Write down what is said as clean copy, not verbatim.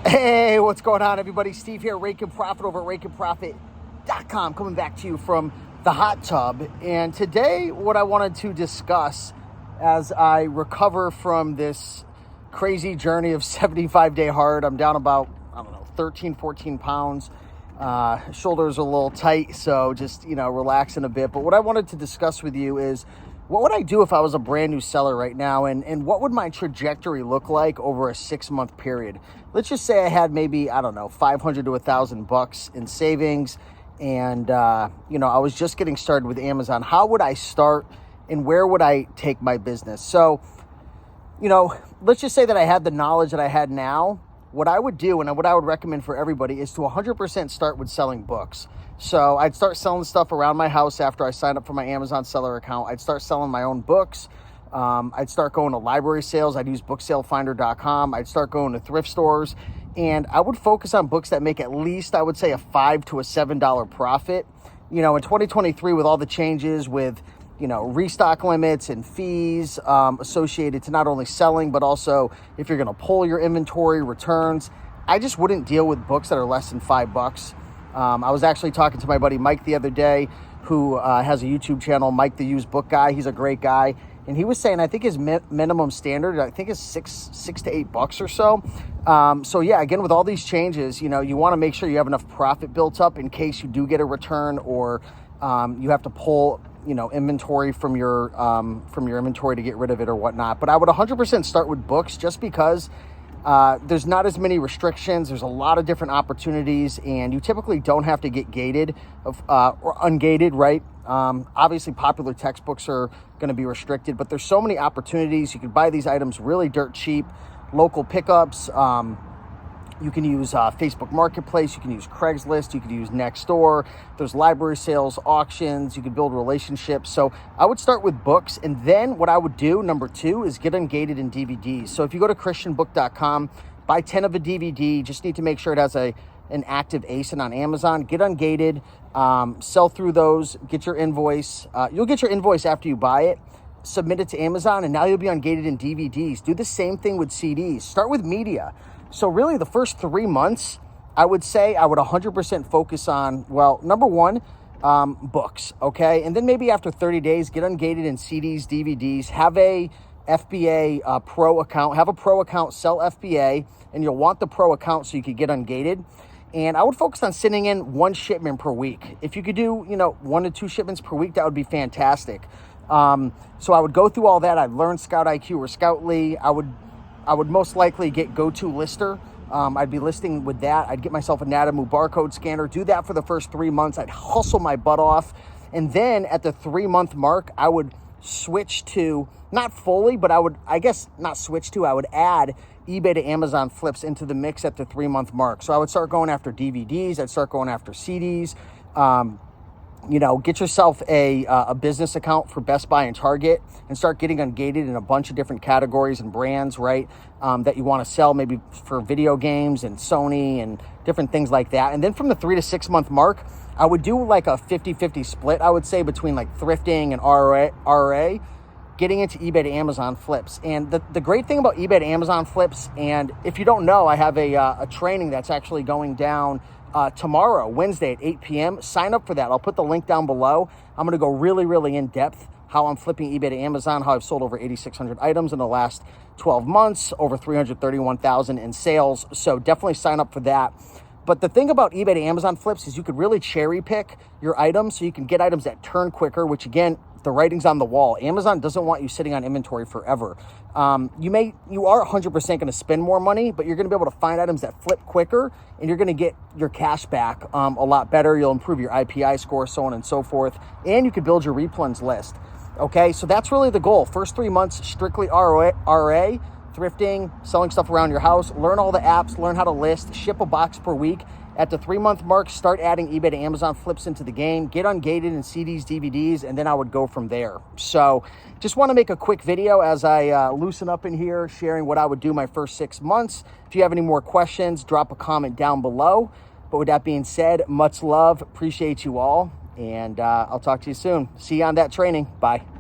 Hey, what's going on, everybody? Steve here, Rake and Profit over at rakeandprofit.com, coming back to you from the hot tub. And today, what I wanted to discuss as I recover from this crazy journey of 75-day hard, I'm down about, 13, 14 pounds. Shoulders are a little tight, so just, relaxing a bit. But what I wanted to discuss with you is, what would I do if I was a brand new seller right now, and what would my trajectory look like over a 6-month period? Let's just say I had maybe, $500 to $1,000 in savings, and, I was just getting started with Amazon. How would I start, and where would I take my business? So, let's just say that I had the knowledge that I had now. What I would do, and what I would recommend for everybody, is to 100% start with selling books. So I'd start selling stuff around my house after I signed up for my Amazon seller account. I'd start selling my own books. I'd start going to library sales. I'd use booksalefinder.com. I'd start going to thrift stores. And I would focus on books that make at least, I would say, a $5 to $7 profit. In 2023, with all the changes with, restock limits and fees associated to not only selling, but also if you're going to pull your inventory, returns, I just wouldn't deal with books that are less than $5. I was actually talking to my buddy Mike the other day, who has a YouTube channel, Mike the Used Book Guy. He's a great guy. And he was saying, I think his minimum standard, I think is $6 to $8 or so. So yeah, again, with all these changes, you want to make sure you have enough profit built up in case you do get a return, or you have to pull, inventory from your inventory to get rid of it or whatnot. But I would 100% start with books, just because there's not as many restrictions. There's a lot of different opportunities, and you typically don't have to get gated or ungated, right? Obviously, popular textbooks are going to be restricted, but there's so many opportunities. You can buy these items really dirt cheap, local pickups. You can use Facebook Marketplace. You can use Craigslist. You can use Nextdoor. There's library sales, auctions. You can build relationships. So I would start with books. And then what I would do, number 2, is get ungated in DVDs. So if you go to christianbook.com, buy 10 of a DVD. Just need to make sure it has an active ASIN on Amazon. Get ungated. Sell through those. Get your invoice. You'll get your invoice after you buy it. Submit it to Amazon, and now you'll be ungated in DVDs. Do the same thing with CDs. Start with media. So really, the first 3 months, I would say I would 100% focus on, number 1, books, okay? And then maybe after 30 days, get ungated in CDs, DVDs, have a FBA pro account, have a pro account, sell FBA, and you'll want the pro account so you could get ungated. And I would focus on sending in 1 shipment per week. If you could do, 1 to 2 shipments per week, that would be fantastic. So I would go through all that. I'd learn Scout IQ or Scoutly. I would most likely get GoToLister. I'd be listing with that. I'd get myself a Nadamu barcode scanner, do that for the first 3 months. I'd hustle my butt off. And then at the 3-month mark, I would switch to, not fully, but I would add eBay to Amazon flips into the mix at the 3-month mark. So I would start going after DVDs. I'd start going after CDs. Get yourself a business account for Best Buy and Target, and start getting ungated in a bunch of different categories and brands, right? That you want to sell, maybe for video games and Sony and different things like that. And then from the 3 to 6 month mark, I would do like a 50-50 split, I would say, between like thrifting and RA, getting into eBay to Amazon flips. And the great thing about eBay to Amazon flips, and if you don't know, I have a training that's actually going down tomorrow, Wednesday at 8 p.m. Sign up for that. I'll put the link down below. I'm going to go really, really in depth how I'm flipping eBay to Amazon, how I've sold over 8,600 items in the last 12 months, over 331,000 in sales. So definitely sign up for that. But the thing about eBay to Amazon flips is you could really cherry pick your items, so you can get items that turn quicker, which again, the writing's on the wall. Amazon doesn't want you sitting on inventory forever. You are 100% going to spend more money, but you're going to be able to find items that flip quicker, and you're going to get your cash back a lot better. You'll improve your IPI score, so on and so forth, and you can build your replens list. Okay, so that's really the goal. First 3 months, strictly RA, thrifting, selling stuff around your house. Learn all the apps, learn how to list, ship a box per week. At the 3-month mark, start adding eBay to Amazon flips into the game, get ungated in CDs, DVDs, and then I would go from there. So just want to make a quick video as I loosen up in here, sharing what I would do my first 6 months. If you have any more questions, drop a comment down below. But with that being said, much love. Appreciate you all. And I'll talk to you soon. See you on that training. Bye.